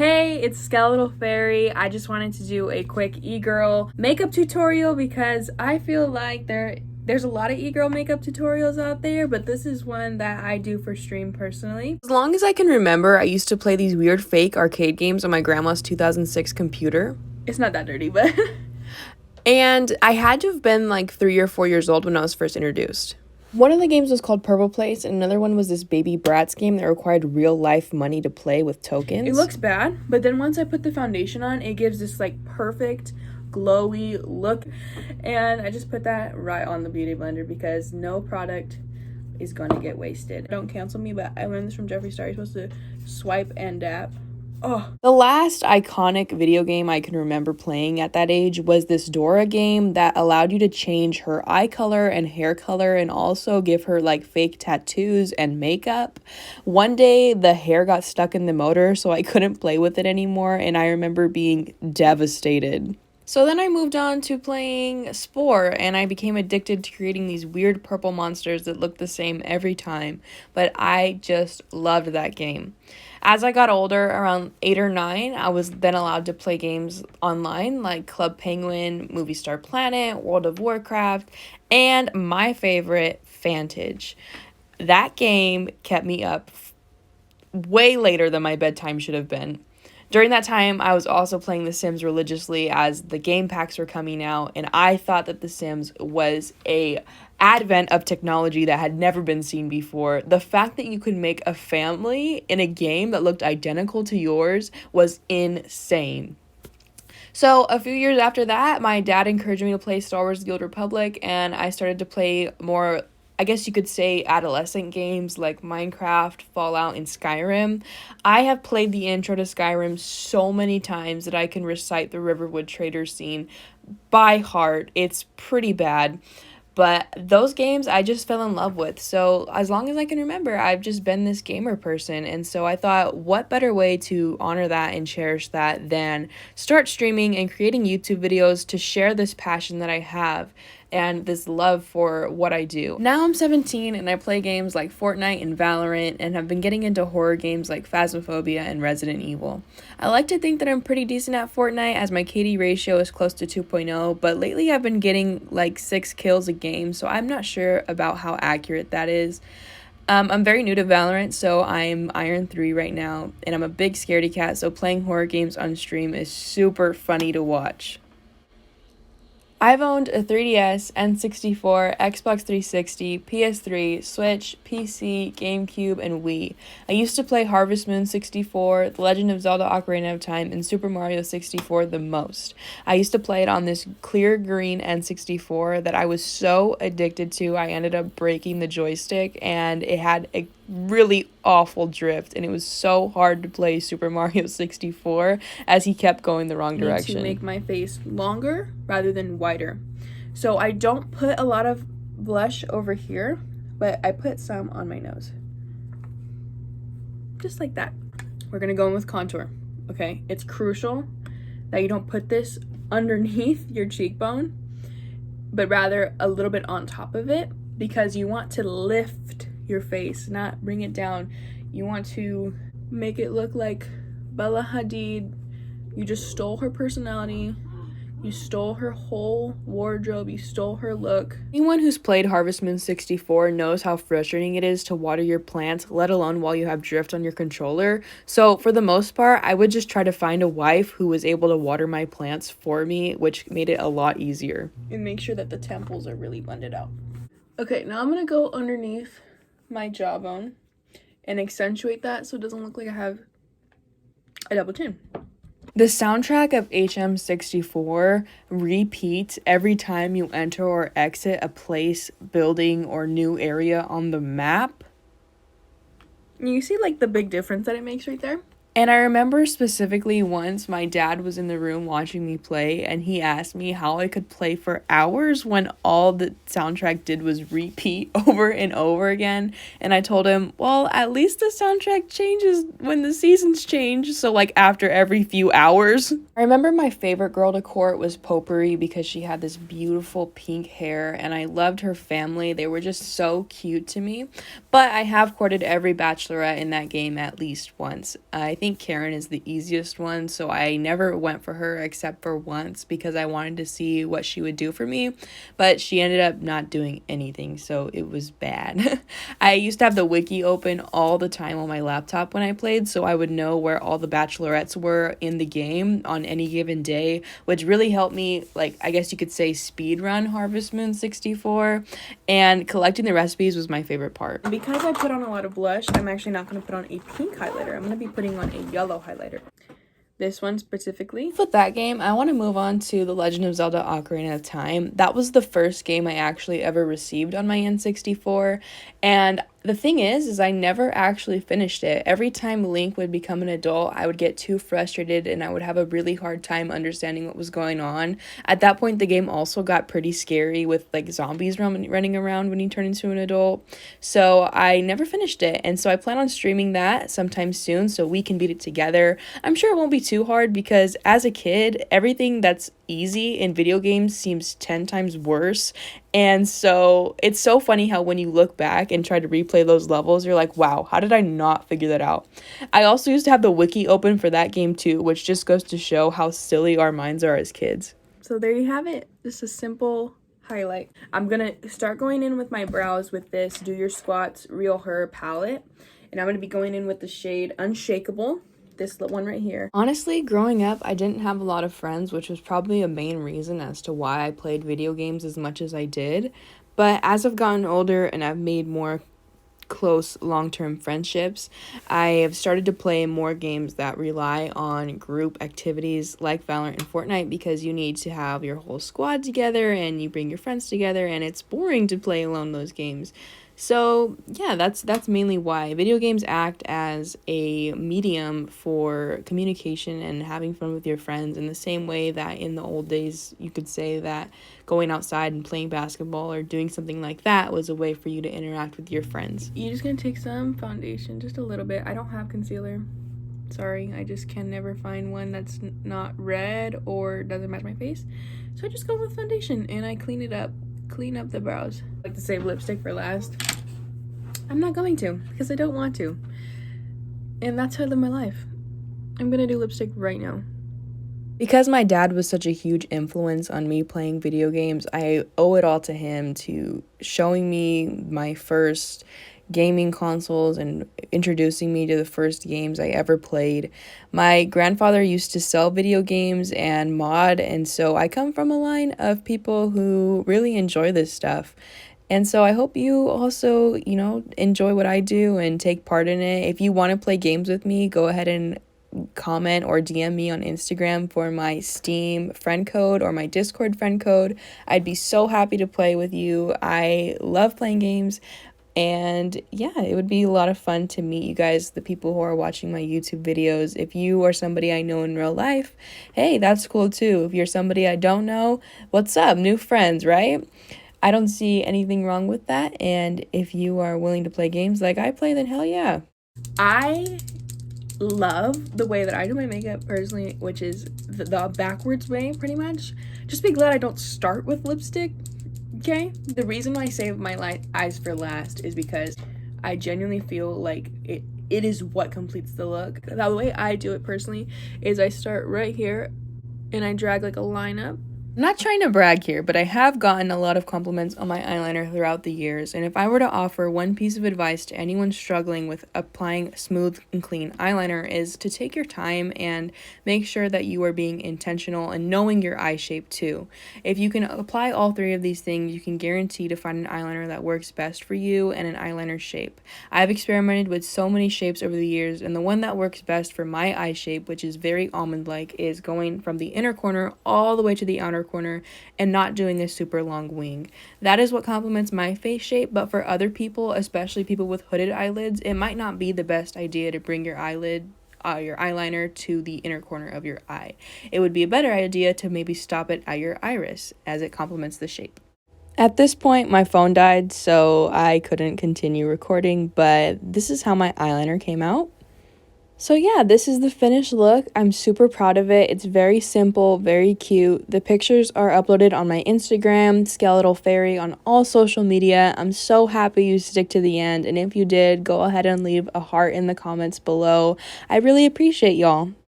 Hey, it's Skeletal Fairy. I just wanted to do a quick e-girl makeup tutorial because I feel like there's a lot of e-girl makeup tutorials out there, but this is one that I do for stream personally. As long as I can remember, I used to play these weird fake arcade games on my grandma's 2006 computer. It's not that dirty, but And I had to have been like 3 or 4 years old when I was first introduced. One of the games was called Purple Place, and another one was this Baby Bratz game that required real-life money to play with tokens. it looks bad, but then once I put the foundation on, it gives this like perfect glowy look, and I just put that right on the beauty blender because no product is going to get wasted. Don't cancel me, but I learned this from Jeffree Star. You're supposed to swipe and dab. Oh, The last iconic video game I can remember playing at that age was this Dora game that allowed you to change her eye color and hair color and also give her like fake tattoos and makeup. One day the hair got stuck in the motor, so I couldn't play with it anymore, and I remember being devastated. So then I moved on to playing Spore, and I became addicted to creating these weird purple monsters that looked the same every time, but I just loved that game. As I got older, around 8 or 9, I was then allowed to play games online like Club Penguin, Movie Star Planet, World of Warcraft, and my favorite, Fantage. That game kept me up way later than my bedtime should have been. During that time, I was also playing The Sims religiously as the game packs were coming out, and I thought that The Sims was a advent of technology that had never been seen before. The fact that you could make a family in a game that looked identical to yours was insane. So a few years after that, my dad encouraged me to play Star Wars: The Old Republic, and I started to play more, I guess you could say, adolescent games like Minecraft, Fallout, and Skyrim. I have played the intro to Skyrim so many times that I can recite the Riverwood Trader scene by heart. It's pretty bad. But those games I just fell in love with. So as long as I can remember, I've just been this gamer person. And so I thought, what better way to honor that and cherish that than start streaming and creating YouTube videos to share this passion that I have and this love for what I do. Now I'm 17 and I play games like Fortnite and Valorant and have been getting into horror games like Phasmophobia and Resident Evil. I like to think that I'm pretty decent at Fortnite as my KD ratio is close to 2.0, but lately I've been getting like 6 kills a game, so I'm not sure about how accurate that is. I'm very new to Valorant, so I'm Iron 3 right now, and I'm a big scaredy cat, so playing horror games on stream is super funny to watch. I've owned a 3DS, N64, Xbox 360, PS3, Switch, PC, GameCube, and Wii. I used to play Harvest Moon 64, The Legend of Zelda Ocarina of Time, and Super Mario 64 the most. I used to play it on this clear green N64 that I was so addicted to, I ended up breaking the joystick, and it had a really awful drift, and it was so hard to play Super Mario 64 as he kept going the wrong direction. to make my face longer rather than wider. So I don't put a lot of blush over here, but I put some on my nose. Just like that. We're gonna go in with contour, okay? It's crucial that you don't put this underneath your cheekbone, but rather a little bit on top of it, because you want to lift your face, not bring it down. You want to make it look like Bella Hadid. You just stole her personality. You stole her whole wardrobe. You stole her look. Anyone who's played Harvest Moon 64 knows how frustrating it is to water your plants, let alone while you have drift on your controller. So for the most part, I would just try to find a wife who was able to water my plants for me, which made it a lot easier. And make sure that the temples are really blended out. Okay, now I'm gonna go underneath my jawbone and accentuate that so it doesn't look like I have a double chin. The soundtrack of HM64 repeats every time you enter or exit a place, building, or new area on the map. You see like the big difference that it makes right there? And I remember specifically once my dad was in the room watching me play, and he asked me how I could play for hours when all the soundtrack did was repeat over and over again. And I told him, well, at least the soundtrack changes when the seasons change, so like after every few hours. I remember my favorite girl to court was Potpourri because she had this beautiful pink hair, and I loved her family. They were just so cute to me. But I have courted every bachelorette in that game at least once. I think Karen is the easiest one, so I never went for her except for once because I wanted to see what she would do for me, but she ended up not doing anything, so it was bad. I used to have the wiki open all the time on my laptop when I played, so I would know where all the bachelorettes were in the game on any given day, which really helped me, like, I guess you could say speed run Harvest Moon 64, and collecting the recipes was my favorite part. Because I put on a lot of blush, I'm actually not going to put on a pink highlighter. I'm going to be putting on a yellow highlighter. This one specifically. With that game, I want to move on to The Legend of Zelda Ocarina of Time. That was the first game I actually ever received on my N64, and the thing is I never actually finished it. Every time Link would become an adult, I would get too frustrated and I would have a really hard time understanding what was going on. At that point, the game also got pretty scary with like zombies running around when you turn into an adult. So I never finished it. And so I plan on streaming that sometime soon so we can beat it together. I'm sure it won't be too hard because as a kid, everything that's easy in video games seems 10 times worse. And so it's so funny how when you look back and try to replay those levels, you're like, wow, how did I not figure that out? I also used to have the wiki open for that game too, which just goes to show how silly our minds are as kids. So there you have it. Just a simple highlight. I'm going to start going in with my brows with this Do Your Squats Real Her palette. And I'm going to be going in with the shade Unshakable. This one right here. Honestly, growing up, I didn't have a lot of friends, which was probably a main reason as to why I played video games as much as I did. But as I've gotten older and I've made more close long-term friendships, I have started to play more games that rely on group activities like Valorant and Fortnite because you need to have your whole squad together and you bring your friends together, and it's boring to play alone those games. So yeah, that's mainly why video games act as a medium for communication and having fun with your friends, in the same way that in the old days you could say that going outside and playing basketball or doing something like that was a way for you to interact with your friends. You're just gonna take some foundation, just a little bit. I don't have concealer. Sorry, I just can never find one that's not red or doesn't match my face. So I just go with foundation and I clean up the brows. I like to save lipstick for last. I'm not going to because I don't want to. And that's how I live my life. I'm gonna do lipstick right now. Because my dad was such a huge influence on me playing video games, I owe it all to him to showing me my first gaming consoles and introducing me to the first games I ever played. My grandfather used to sell video games and mod, and so I come from a line of people who really enjoy this stuff. And so I hope you also, enjoy what I do and take part in it. If you want to play games with me, go ahead and comment or DM me on Instagram for my Steam friend code or my Discord friend code. I'd be so happy to play with you. I love playing games. And yeah, it would be a lot of fun to meet you guys, the people who are watching my YouTube videos. If you are somebody I know in real life, hey, that's cool too. If you're somebody I don't know, what's up? New friends, right? I don't see anything wrong with that. And if you are willing to play games like I play, then hell yeah. I love the way that I do my makeup personally, which is the backwards way, pretty much. Just be glad I don't start with lipstick. Okay, the reason why I save my eyes for last is because I genuinely feel like it is what completes the look. The way I do it personally is I start right here and I drag like a line up. I'm not trying to brag here, but I have gotten a lot of compliments on my eyeliner throughout the years, and if I were to offer one piece of advice to anyone struggling with applying smooth and clean eyeliner, is to take your time and make sure that you are being intentional and knowing your eye shape too. If you can apply all three of these things, you can guarantee to find an eyeliner that works best for you and an eyeliner shape. I've experimented with so many shapes over the years, and the one that works best for my eye shape, which is very almond-like, is going from the inner corner all the way to the outer corner and not doing a super long wing. That is what complements my face shape, but for other people, especially people with hooded eyelids, it might not be the best idea to bring your eyeliner to the inner corner of your eye. It would be a better idea to maybe stop it at your iris, as it complements the shape. At this point, my phone died, so I couldn't continue recording, but this is how my eyeliner came out. So yeah, this is the finished look. I'm super proud of it. It's very simple, very cute. The pictures are uploaded on my Instagram, Skeletal Fairy, on all social media. I'm so happy you stick to the end, and if you did, go ahead and leave a heart in the comments below. I really appreciate y'all.